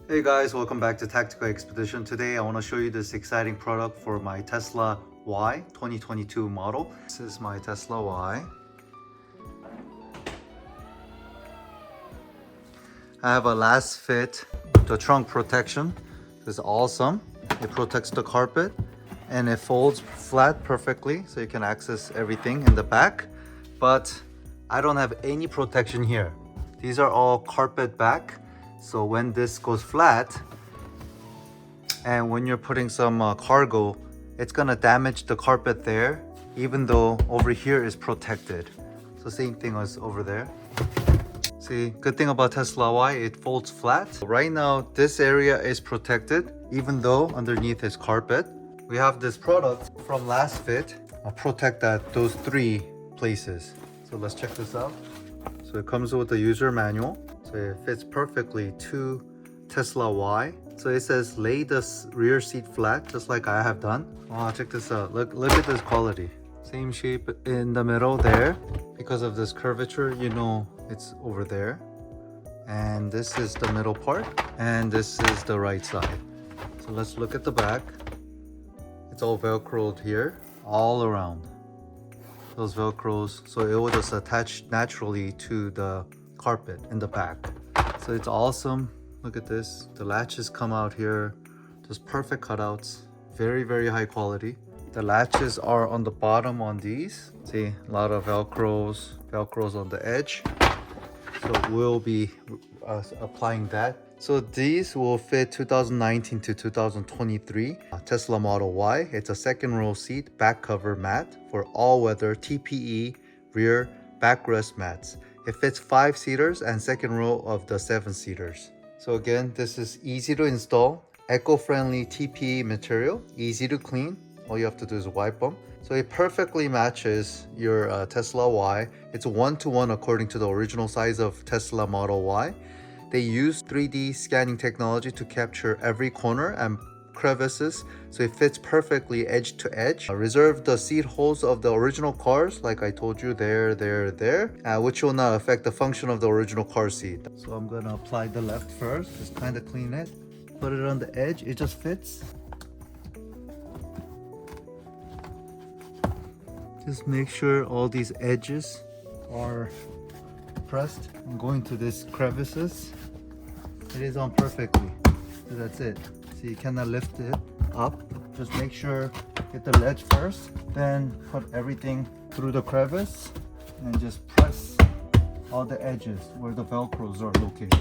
Hey guys, welcome back to Tactical Expedition. Today I want to show you this exciting product for my Tesla Y 2022 model. This is my Tesla Y. I have a last fit, the trunk protection. This is awesome. It protects the carpet and it folds flat perfectly so you can access everything in the back. But I don't have any protection here. These are all carpet back. So when this goes flat and when you're putting some cargo, it's gonna damage the carpet there, even though over here is protected. So same thing as over there. See, good thing about Tesla Y, it folds flat. Right now, this area is protected, even though underneath is carpet. We have this product from Last Fit, protect those three places. So let's check this out. So it comes with a user manual. So it fits perfectly to Tesla Y. So it says lay the rear seat flat, just like I have done. Wow, check this out. Look at this quality. Same shape in the middle there. Because of this curvature, you know it's over there. And this is the middle part. And this is the right side. So let's look at the back. It's all Velcroed here, all around. Those Velcros, so it will just attach naturally to the carpet in the back. So it's awesome. Look at this. The latches come out here. Just perfect cutouts. Very, very high quality. The latches are on the bottom on these. See, a lot of Velcros on the edge. So we'll be applying that. So these will fit 2019 to 2023 Tesla Model Y. It's a second row seat back cover mat for all-weather TPE rear backrest mats. It fits 5-seaters and second row of the 7-seaters. So again, this is easy to install, eco-friendly TPE material, easy to clean. All you have to do is wipe them. So it perfectly matches your Tesla Y. It's 1-to-1 according to the original size of Tesla Model Y. They use 3D scanning technology to capture every corner and crevices, so it fits perfectly edge to edge. Reserve the seat holes of the original cars, like I told you, there, which will not affect the function of the original car seat. So I'm gonna apply the left first, just kind of clean it. Put it on the edge, it just fits. Just make sure all these edges are pressed and going to these crevices. It is on perfectly. So that's it. So you cannot lift it up. Just make sure get the ledge first, then put everything through the crevice and just press all the edges where the Velcros are located.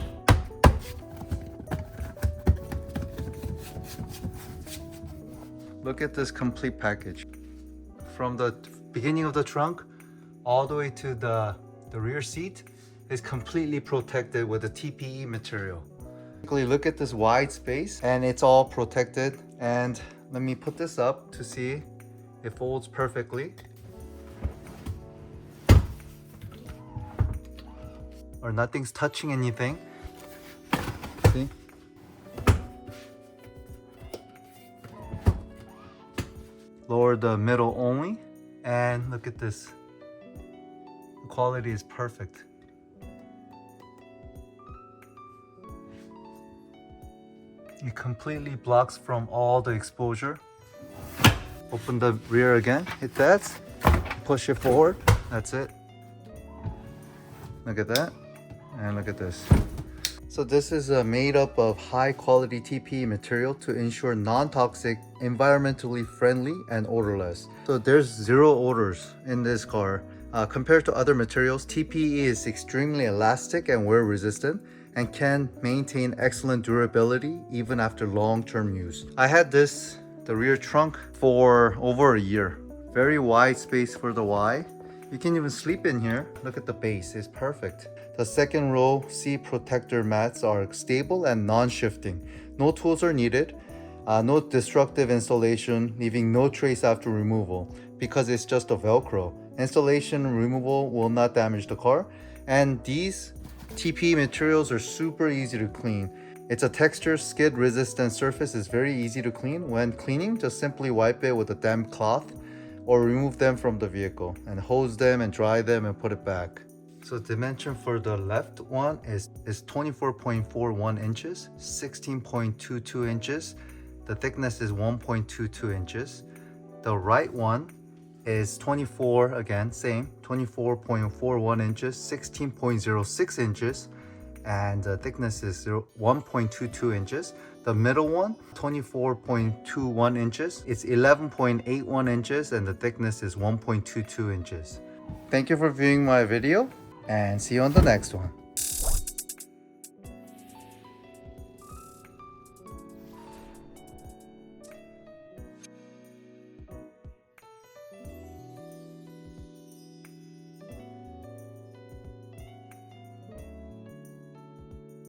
Look at this complete package. From the beginning of the trunk all the way to the rear seat is completely protected with the TPE material. Look at this wide space and it's all protected. And let me put this up to see it folds perfectly. Or nothing's touching anything. See? Lower the middle only. And look at this. The quality is perfect. It completely blocks from all the exposure. Open the rear again, hit that, push it forward, that's it. Look at that, and look at this. So this is made up of high quality TPE material to ensure non-toxic, environmentally friendly and odorless. So there's 0 odors in this car. Compared to other materials, TPE is extremely elastic and wear resistant and can maintain excellent durability even after long-term use. I had the rear trunk for over a year. Very wide space for the Y. You can even sleep in here. Look at the base, it's perfect. The second row seat protector mats are stable and non-shifting. No tools are needed. No destructive installation, leaving no trace after removal because it's just a Velcro. Installation and removal will not damage the car. And these TPE materials are super easy to clean. It's a texture skid resistant surface. Is very easy to clean. When cleaning, just simply wipe it with a damp cloth or remove them from the vehicle and hose them and dry them and put it back. So dimension for the left one is 24.41 inches, 16.22 inches. The thickness is 1.22 inches. The right one is 24, again, same, 24.41 inches, 16.06 inches, and the thickness is 1.22 inches. The middle one, 24.21 inches, it's 11.81 inches, and the thickness is 1.22 inches. Thank you for viewing my video, and see you on the next one.